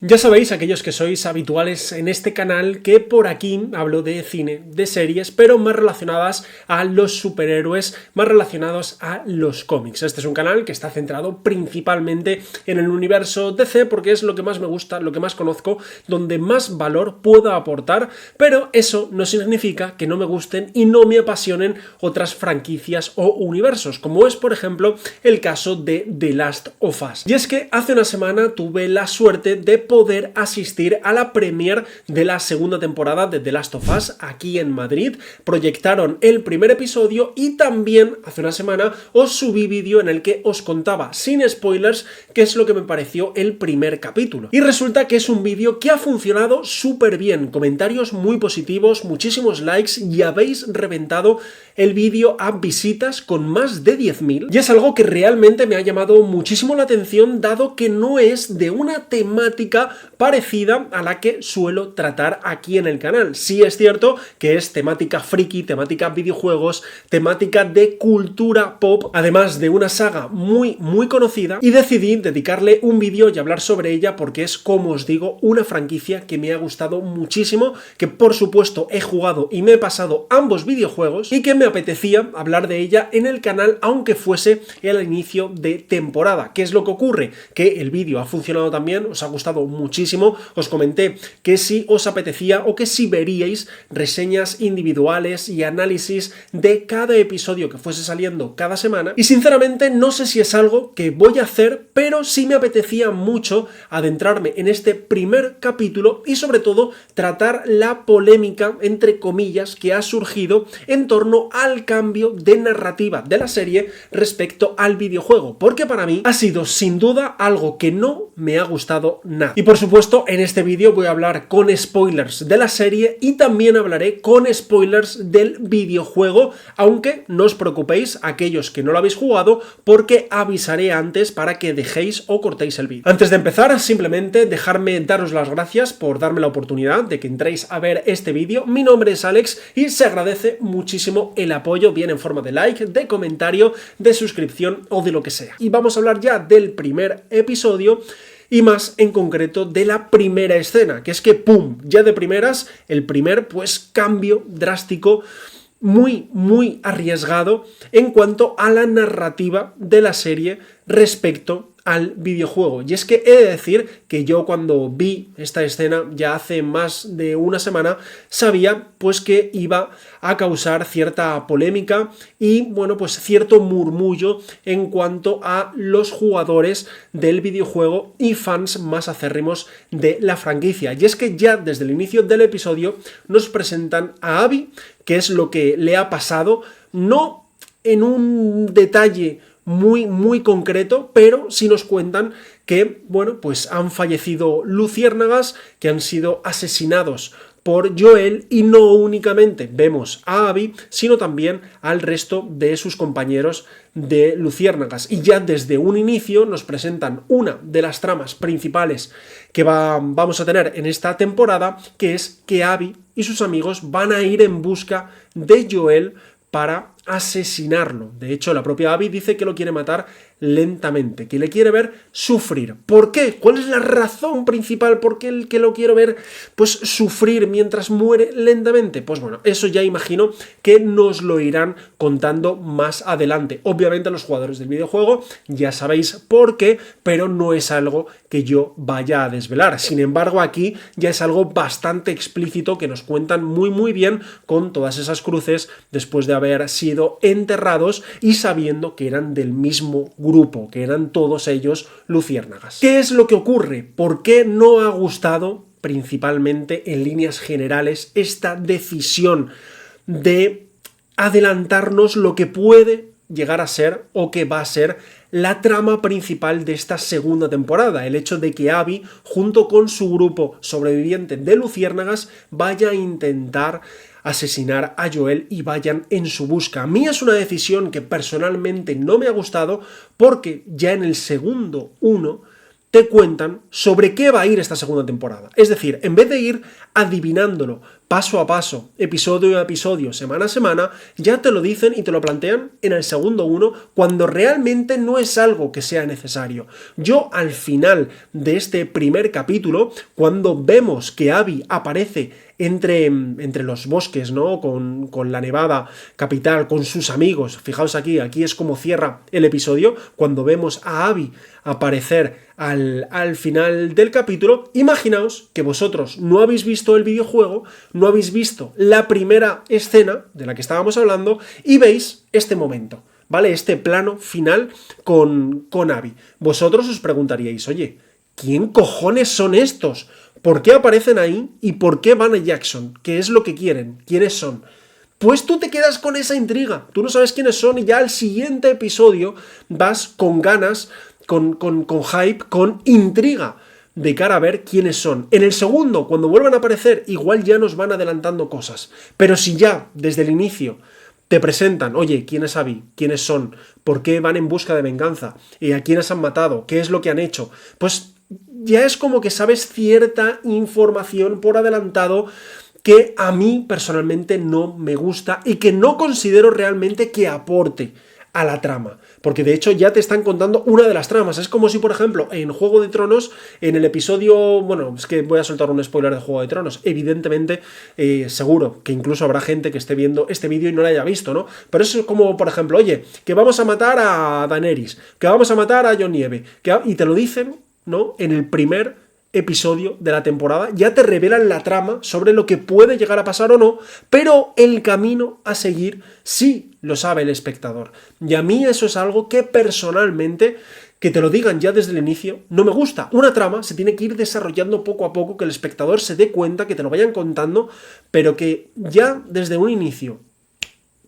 Ya sabéis, aquellos que sois habituales en este canal, que por aquí hablo de cine, de series, pero más relacionadas a los superhéroes, más relacionados a los cómics. Este es un canal que está centrado principalmente en el universo DC porque es lo que más me gusta, lo que más conozco, donde más valor puedo aportar, pero eso no significa que no me gusten y no me apasionen otras franquicias o universos, como es por ejemplo el caso de The Last of Us. Y es que hace una semana tuve la suerte de poder asistir a la premiere de la segunda temporada de The Last of Us aquí en Madrid. Proyectaron el primer episodio y también hace una semana os subí vídeo en el que os contaba sin spoilers qué es lo que me pareció el primer capítulo. Y resulta que es un vídeo que ha funcionado súper bien, comentarios muy positivos, muchísimos likes y habéis reventado el vídeo a visitas con más de 10.000 y es algo que realmente me ha llamado muchísimo la atención, dado que no es de una temática parecida a la que suelo tratar aquí en el canal. Sí es cierto que es temática friki, temática videojuegos, temática de cultura pop, además de una saga muy conocida, y decidí dedicarle un vídeo y hablar sobre ella porque es, como os digo, una franquicia que me ha gustado muchísimo, que por supuesto he jugado y me he pasado ambos videojuegos y que me apetecía hablar de ella en el canal aunque fuese el inicio de temporada. ¿Qué es lo que ocurre? Que el vídeo ha funcionado también, os ha gustado muchísimo, os comenté que si os apetecía o que si veríais reseñas individuales y análisis de cada episodio que fuese saliendo cada semana, y sinceramente no sé si es algo que voy a hacer, pero sí me apetecía mucho adentrarme en este primer capítulo y sobre todo tratar la polémica, entre comillas, que ha surgido en torno al cambio de narrativa de la serie respecto al videojuego, porque para mí ha sido sin duda algo que no me ha gustado nada. Y por supuesto en este vídeo voy a hablar con spoilers de la serie y también hablaré con spoilers del videojuego, aunque no os preocupéis aquellos que no lo habéis jugado, porque avisaré antes para que dejéis o cortéis el vídeo. Antes de empezar, simplemente dejarme daros las gracias por darme la oportunidad de que entréis a ver este vídeo. Mi nombre es Alex y se agradece muchísimo el apoyo, bien en forma de like, de comentario, de suscripción o de lo que sea. Y vamos a hablar ya del primer episodio, y más en concreto de la primera escena, que es que ¡pum! Ya de primeras, el primer cambio drástico, muy arriesgado en cuanto a la narrativa de la serie respecto al videojuego. Y es que he de decir que yo cuando vi esta escena ya hace más de una semana sabía que iba a causar cierta polémica y cierto murmullo en cuanto a los jugadores del videojuego y fans más acérrimos de la franquicia. Y es que ya desde el inicio del episodio nos presentan a Abby, que es lo que le ha pasado, no en un detalle muy concreto, pero sí nos cuentan que, han fallecido luciérnagas, que han sido asesinados por Joel, y no únicamente vemos a Abby, sino también al resto de sus compañeros de luciérnagas. Y ya desde un inicio nos presentan una de las tramas principales que vamos a tener en esta temporada, que es que Abby y sus amigos van a ir en busca de Joel para asesinarlo. De hecho, la propia Abby dice que lo quiere matar lentamente, que le quiere ver sufrir. ¿Por qué? ¿Cuál es la razón principal por qué el que lo quiero ver sufrir mientras muere lentamente? Eso ya imagino que nos lo irán contando más adelante. Obviamente los jugadores del videojuego ya sabéis por qué, pero no es algo que yo vaya a desvelar. Sin embargo, aquí ya es algo bastante explícito que nos cuentan muy bien, con todas esas cruces después de haber sido enterrados y sabiendo que eran del mismo grupo, que eran todos ellos luciérnagas. ¿Qué es lo que ocurre? ¿Por qué no ha gustado principalmente en líneas generales esta decisión de adelantarnos lo que puede llegar a ser o que va a ser la trama principal de esta segunda temporada? El hecho de que Abby, junto con su grupo sobreviviente de luciérnagas, vaya a intentar asesinar a Joel y vayan en su busca. A mí es una decisión que personalmente no me ha gustado, porque ya en el segundo 1 te cuentan sobre qué va a ir esta segunda temporada. Es decir, en vez de ir adivinándolo paso a paso, episodio a episodio, semana a semana, ya te lo dicen y te lo plantean en el segundo uno cuando realmente no es algo que sea necesario. Yo al final de este primer capítulo, cuando vemos que Abby aparece entre los bosques, ¿no? Con la Nevada capital, con sus amigos. Fijaos aquí es como cierra el episodio, cuando vemos a Abby aparecer al final del capítulo. Imaginaos que vosotros no habéis visto el videojuego, no habéis visto la primera escena de la que estábamos hablando y veis este momento, ¿vale? Este plano final con Abby. Vosotros os preguntaríais, oye, ¿quién cojones son estos? ¿Por qué aparecen ahí y por qué van a Jackson? ¿Qué es lo que quieren? ¿Quiénes son? Pues tú te quedas con esa intriga, tú no sabes quiénes son y ya al siguiente episodio vas con ganas, con hype, con intriga de cara a ver quiénes son. En el segundo, cuando vuelvan a aparecer, igual ya nos van adelantando cosas, pero si ya desde el inicio te presentan, oye, ¿quién es Abby? ¿Quiénes son? ¿Por qué van en busca de venganza? ¿A quiénes han matado? ¿Qué es lo que han hecho? Pues ya es como que sabes cierta información por adelantado que a mí personalmente no me gusta y que no considero realmente que aporte a la trama, porque de hecho ya te están contando una de las tramas. Es como si, por ejemplo, en Juego de Tronos, en el episodio, bueno, es que voy a soltar un spoiler de Juego de Tronos, evidentemente, seguro que incluso habrá gente que esté viendo este vídeo y no lo haya visto, ¿no? Pero eso es como, por ejemplo, oye, que vamos a matar a Daenerys, que vamos a matar a Jon Nieve, y te lo dicen, ¿no? En el primer episodio de la temporada, ya te revelan la trama sobre lo que puede llegar a pasar o no, pero el camino a seguir sí lo sabe el espectador. Y a mí eso es algo que personalmente, que te lo digan ya desde el inicio, no me gusta. Una trama se tiene que ir desarrollando poco a poco, que el espectador se dé cuenta, que te lo vayan contando, pero que ya desde un inicio,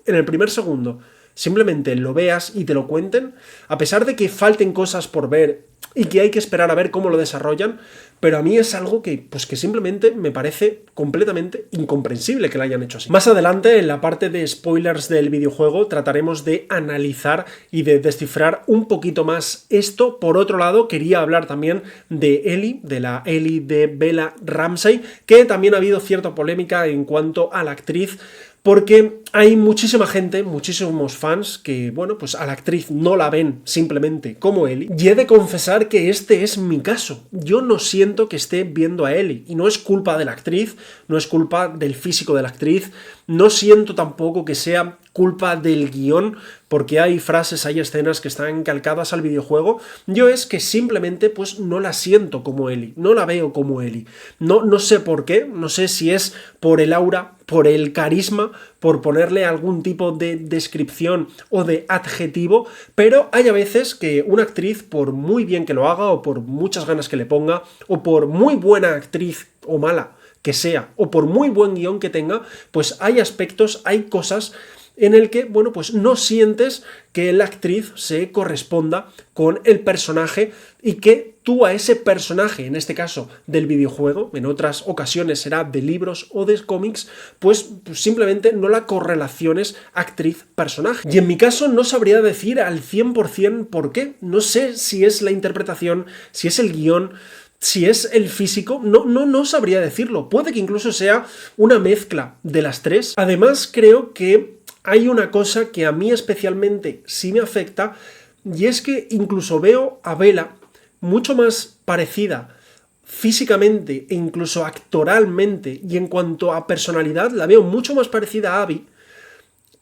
en el primer segundo, simplemente lo veas y te lo cuenten, a pesar de que falten cosas por ver y que hay que esperar a ver cómo lo desarrollan, pero a mí es algo que, pues que simplemente me parece completamente incomprensible que lo hayan hecho así. Más adelante, en la parte de spoilers del videojuego, trataremos de analizar y de descifrar un poquito más esto. Por otro lado, quería hablar también de Ellie, de la Ellie de Bella Ramsey, que también ha habido cierta polémica en cuanto a la actriz, porque hay muchísima gente, muchísimos fans que, bueno, pues a la actriz no la ven simplemente como Ellie. Y he de confesar que este es mi caso. Yo no siento que esté viendo a Ellie. Y no es culpa de la actriz, no es culpa del físico de la actriz, no siento tampoco que sea culpa del guión, porque hay frases, hay escenas que están calcadas al videojuego. Yo es que simplemente pues no la siento como Ellie, no la veo como Ellie. No sé por qué, no sé si es por el aura, por el carisma, por ponerle algún tipo de descripción o de adjetivo, pero hay a veces que una actriz, por muy bien que lo haga, o por muchas ganas que le ponga, o por muy buena actriz o mala que sea, o por muy buen guión que tenga, pues hay aspectos, hay cosas en el que, bueno, pues no sientes que la actriz se corresponda con el personaje y que tú a ese personaje, en este caso del videojuego, en otras ocasiones será de libros o de cómics, pues simplemente no la correlaciones actriz-personaje. Y en mi caso no sabría decir al 100% por qué. No sé si es la interpretación, si es el guión, si es el físico, no sabría decirlo. Puede que incluso sea una mezcla de las tres. Además, creo que hay una cosa que a mí especialmente sí me afecta, y es que incluso veo a Bella mucho más parecida físicamente e incluso actoralmente, y en cuanto a personalidad la veo mucho más parecida a Abby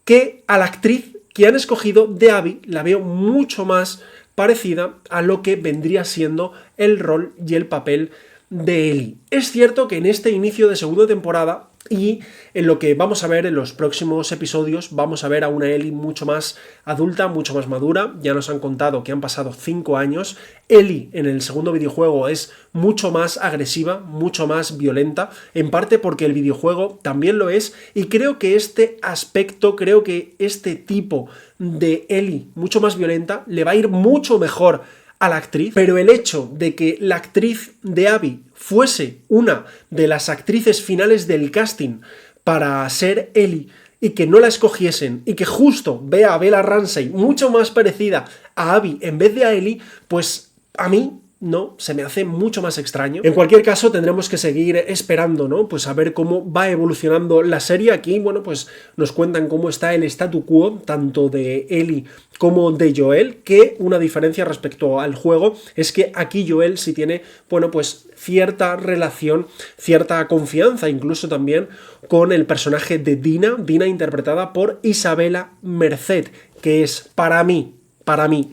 que a la actriz que han escogido de Abby. La veo mucho más parecida a lo que vendría siendo el rol y el papel de Ellie. Es cierto que en este inicio de segunda temporada y en lo que vamos a ver en los próximos episodios, vamos a ver a una Ellie mucho más adulta, mucho más madura. Ya nos han contado que han pasado 5 años. Ellie en el segundo videojuego es mucho más agresiva, mucho más violenta, en parte porque el videojuego también lo es, y creo que este aspecto, creo que este tipo de Ellie mucho más violenta le va a ir mucho mejor a la actriz, pero el hecho de que la actriz de Abby fuese una de las actrices finales del casting para ser Ellie y que no la escogiesen y que justo vea a Bella Ramsey mucho más parecida a Abby en vez de a Ellie, pues a mí no, se me hace mucho más extraño. En cualquier caso, tendremos que seguir esperando, ¿no? Pues a ver cómo va evolucionando la serie. Aquí, bueno, pues nos cuentan cómo está el statu quo, tanto de Ellie como de Joel, que una diferencia respecto al juego es que aquí Joel sí tiene, bueno, pues cierta relación, cierta confianza, incluso también con el personaje de Dina interpretada por Isabela Merced, que es para mí,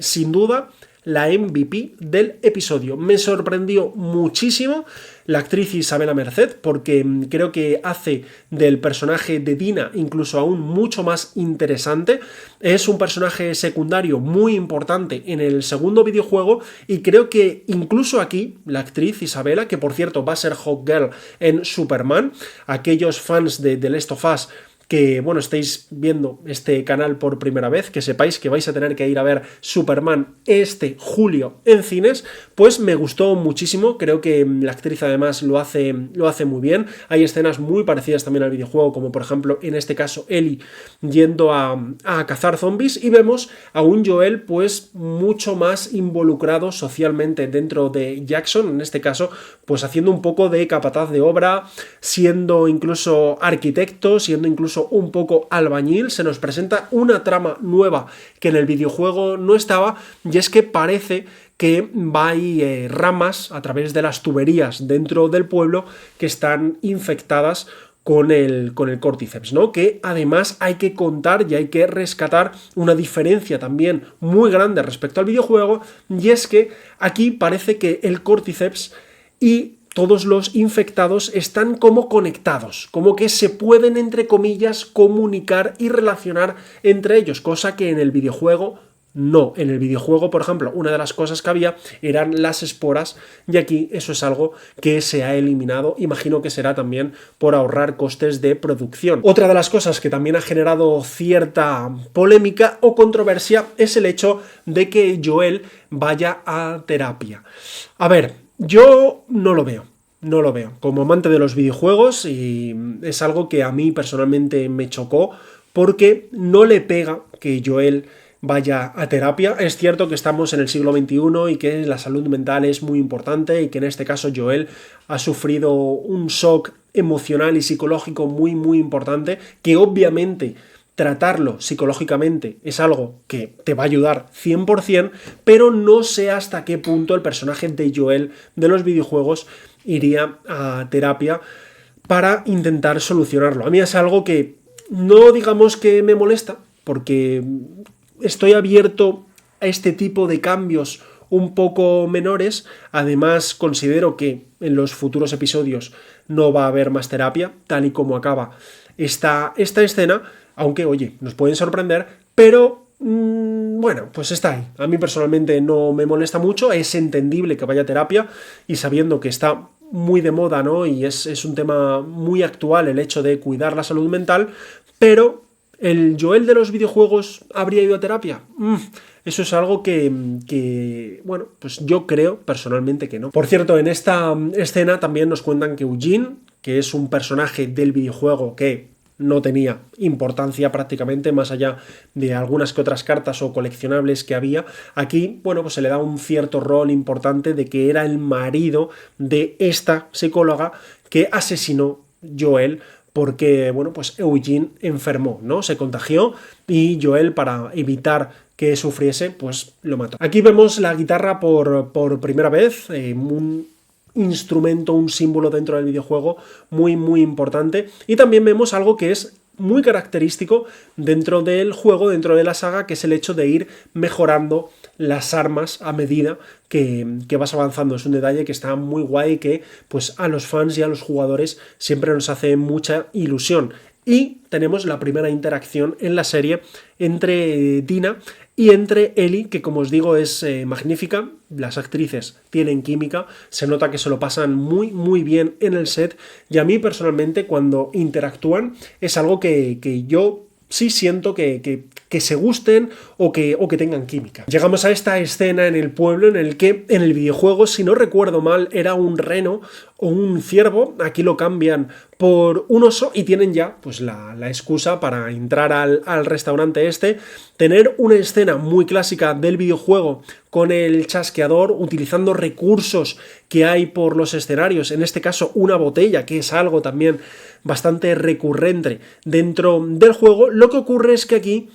sin duda, la MVP del episodio. Me sorprendió muchísimo la actriz Isabela Merced porque creo que hace del personaje de Dina incluso aún mucho más interesante. Es un personaje secundario muy importante en el segundo videojuego y creo que incluso aquí la actriz Isabela, que por cierto va a ser Hawkgirl en Superman, aquellos fans de The Last of Us que, bueno, estéis viendo este canal por primera vez, que sepáis que vais a tener que ir a ver Superman este julio en cines, pues me gustó muchísimo. Creo que la actriz además lo hace muy bien. Hay escenas muy parecidas también al videojuego, como por ejemplo en este caso Ellie yendo a cazar zombies, y vemos a un Joel pues mucho más involucrado socialmente dentro de Jackson, en este caso pues haciendo un poco de capataz de obra, siendo incluso arquitecto, siendo incluso un poco albañil. Se nos presenta una trama nueva que en el videojuego no estaba, y es que parece que hay ramas a través de las tuberías dentro del pueblo que están infectadas con el Cordyceps, ¿no? Que además hay que contar y hay que rescatar una diferencia también muy grande respecto al videojuego, y es que aquí parece que el Cordyceps y todos los infectados están como conectados, como que se pueden, entre comillas, comunicar y relacionar entre ellos, cosa que en el videojuego no. En el videojuego, por ejemplo, una de las cosas que había eran las esporas, y aquí eso es algo que se ha eliminado. Imagino que será también por ahorrar costes de producción. Otra de las cosas que también ha generado cierta polémica o controversia es el hecho de que Joel vaya a terapia. A ver, yo no lo veo. Como amante de los videojuegos, y es algo que a mí personalmente me chocó, porque no le pega que Joel vaya a terapia. Es cierto que estamos en el siglo XXI y que la salud mental es muy importante, y que en este caso Joel ha sufrido un shock emocional y psicológico muy, muy importante, que obviamente tratarlo psicológicamente es algo que te va a ayudar 100%, pero no sé hasta qué punto el personaje de Joel de los videojuegos iría a terapia para intentar solucionarlo. A mí es algo que no digamos que me molesta, porque estoy abierto a este tipo de cambios un poco menores. Además, considero que en los futuros episodios no va a haber más terapia, tal y como acaba esta escena, aunque, oye, nos pueden sorprender, pero bueno, pues está ahí. A mí personalmente no me molesta mucho, es entendible que vaya a terapia, y sabiendo que está muy de moda, ¿no? Y es un tema muy actual el hecho de cuidar la salud mental, pero ¿el Joel de los videojuegos habría ido a terapia? Eso es algo que, bueno, pues yo creo personalmente que no. Por cierto, en esta escena también nos cuentan que Eugene, que es un personaje del videojuego que no tenía importancia prácticamente, más allá de algunas que otras cartas o coleccionables que había, aquí, bueno, pues se le da un cierto rol importante de que era el marido de esta psicóloga que asesinó Joel, porque, bueno, pues Eugene enfermó, ¿no? Se contagió, y Joel, para evitar que sufriese, pues lo mató. Aquí vemos la guitarra por primera vez, un instrumento, un símbolo dentro del videojuego muy, muy importante. Y también vemos algo que es muy característico dentro del juego, dentro de la saga, que es el hecho de ir mejorando las armas a medida que vas avanzando. Es un detalle que está muy guay, que pues a los fans y a los jugadores siempre nos hace mucha ilusión. Y tenemos la primera interacción en la serie entre Dina y entre Ellie, que como os digo es magnífica. Las actrices tienen química, se nota que se lo pasan muy muy bien en el set, y a mí personalmente cuando interactúan es algo que yo sí siento que que se gusten o que tengan química. Llegamos a esta escena en el pueblo en el que en el videojuego, si no recuerdo mal, era un reno o un ciervo. Aquí lo cambian por un oso y tienen ya pues la excusa para entrar al restaurante este, tener una escena muy clásica del videojuego con el chasqueador, utilizando recursos que hay por los escenarios, en este caso una botella, que es algo también bastante recurrente dentro del juego. Lo que ocurre es que aquí,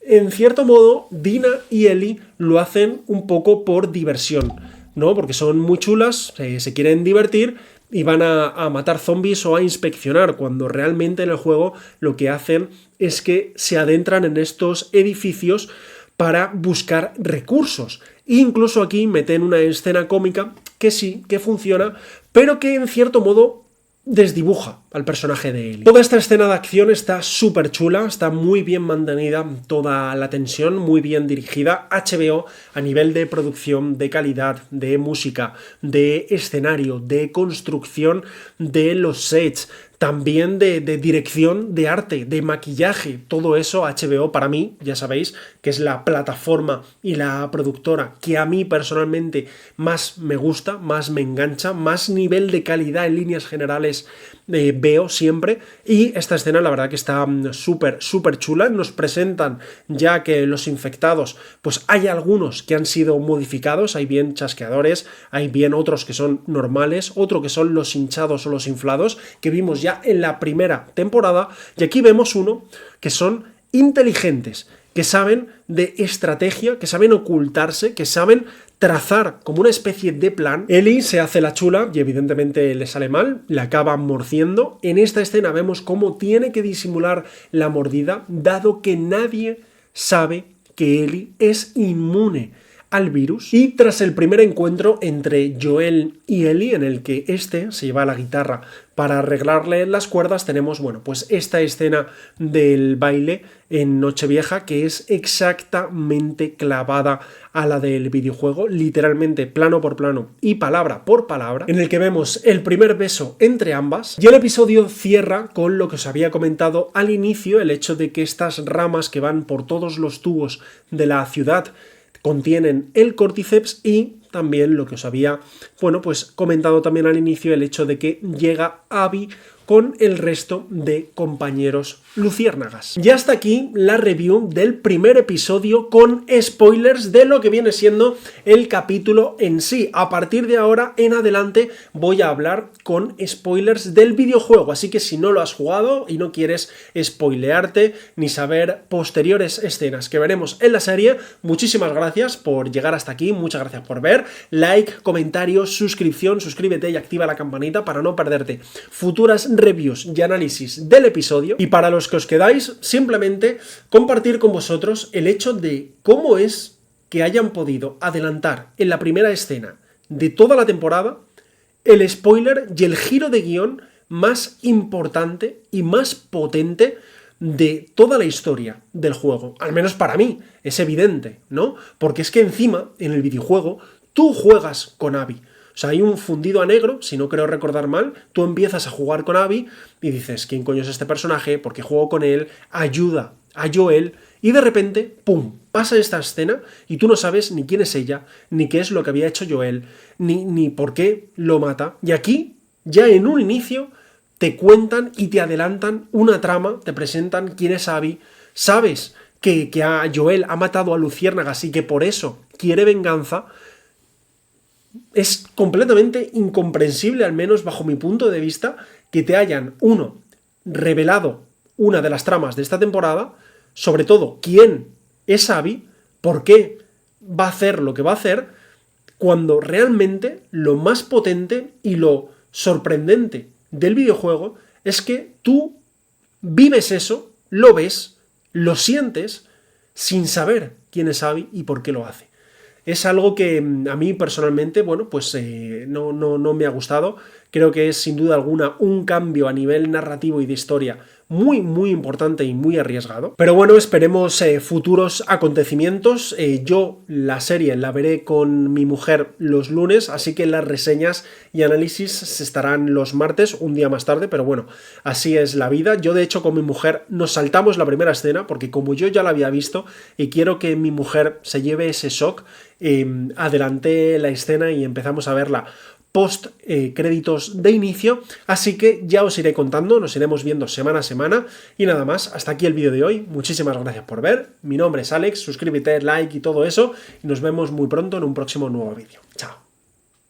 en cierto modo, Dina y Ellie lo hacen un poco por diversión, ¿no? Porque son muy chulas, se quieren divertir y van a matar zombies o a inspeccionar, cuando realmente en el juego lo que hacen es que se adentran en estos edificios para buscar recursos. E incluso aquí meten una escena cómica que sí, que funciona, pero que en cierto modo desdibuja al personaje de Ellie. Toda esta escena de acción está súper chula, está muy bien mantenida toda la tensión, muy bien dirigida. HBO a nivel de producción, de calidad, de música, de escenario, de construcción de los sets, también de dirección de arte, de maquillaje, todo eso HBO para mí, ya sabéis, que es la plataforma y la productora que a mí personalmente más me gusta, más me engancha, más nivel de calidad en líneas generales veo siempre. Y esta escena la verdad que está súper chula. Nos presentan ya que los infectados, pues hay algunos que han sido modificados, hay bien chasqueadores, hay bien otros que son normales, otro que son los hinchados o los inflados, que vimos ya en la primera temporada, y aquí vemos uno que son inteligentes, que saben de estrategia, que saben ocultarse, que saben trazar como una especie de plan. Ellie se hace la chula y evidentemente le sale mal, le acaba mordiendo. En esta escena vemos cómo tiene que disimular la mordida, dado que nadie sabe que Ellie es inmune al virus. Y tras el primer encuentro entre Joel y Ellie, en el que este se lleva la guitarra para arreglarle las cuerdas, tenemos, bueno, pues esta escena del baile en Nochevieja, que es exactamente clavada a la del videojuego, literalmente plano por plano y palabra por palabra, en el que vemos el primer beso entre ambas. Y el episodio cierra con lo que os había comentado al inicio, el hecho de que estas ramas que van por todos los tubos de la ciudad contienen el Cordyceps, y también lo que os había, bueno, pues comentado también al inicio, el hecho de que llega Abby con el resto de compañeros luciérnagas. Y hasta aquí la review del primer episodio con spoilers de lo que viene siendo el capítulo en sí. A partir de ahora en adelante voy a hablar con spoilers del videojuego, así que si no lo has jugado y no quieres spoilearte ni saber posteriores escenas que veremos en la serie, muchísimas gracias por llegar hasta aquí, muchas gracias por ver, like, comentario, suscripción, suscríbete y activa la campanita para no perderte futuras reviews y análisis del episodio. Y para los que os quedáis, simplemente compartir con vosotros el hecho de cómo es que hayan podido adelantar en la primera escena de toda la temporada el spoiler y el giro de guión más importante y más potente de toda la historia del juego. Al menos para mí, es evidente, ¿no? Porque es que encima, en el videojuego, tú juegas con Abby. O sea, hay un fundido a negro, si no creo recordar mal, tú empiezas a jugar con Abby y dices, ¿quién coño es este personaje? ¿Por qué juego con él? Ayuda a Joel, y de repente, ¡pum!, pasa esta escena y tú no sabes ni quién es ella, ni qué es lo que había hecho Joel, ni por qué lo mata. Y aquí, ya en un inicio, te cuentan y te adelantan una trama, te presentan quién es Abby, sabes que a Joel ha matado a luciérnagas y que por eso quiere venganza. Es completamente incomprensible, al menos bajo mi punto de vista, que te hayan, revelado una de las tramas de esta temporada, sobre todo quién es Abby, por qué va a hacer lo que va a hacer, cuando realmente lo más potente y lo sorprendente del videojuego es que tú vives eso, lo ves, lo sientes, sin saber quién es Abby y por qué lo hace. Es algo que a mí personalmente, bueno, pues no me ha gustado. Creo que es sin duda alguna un cambio a nivel narrativo y de historia muy importante y muy arriesgado. Pero bueno, esperemos futuros acontecimientos. Yo la serie la veré con mi mujer los lunes, así que las reseñas y análisis se estarán los martes, un día más tarde, pero bueno, así es la vida. Yo de hecho con mi mujer nos saltamos la primera escena, porque como yo ya la había visto y quiero que mi mujer se lleve ese shock, adelanté la escena y empezamos a verla post créditos de inicio, así que ya os iré contando, nos iremos viendo semana a semana. Y nada más, hasta aquí el vídeo de hoy. Muchísimas gracias por ver, mi nombre es Alex, suscríbete, like y todo eso, y nos vemos muy pronto en un próximo nuevo vídeo. Chao.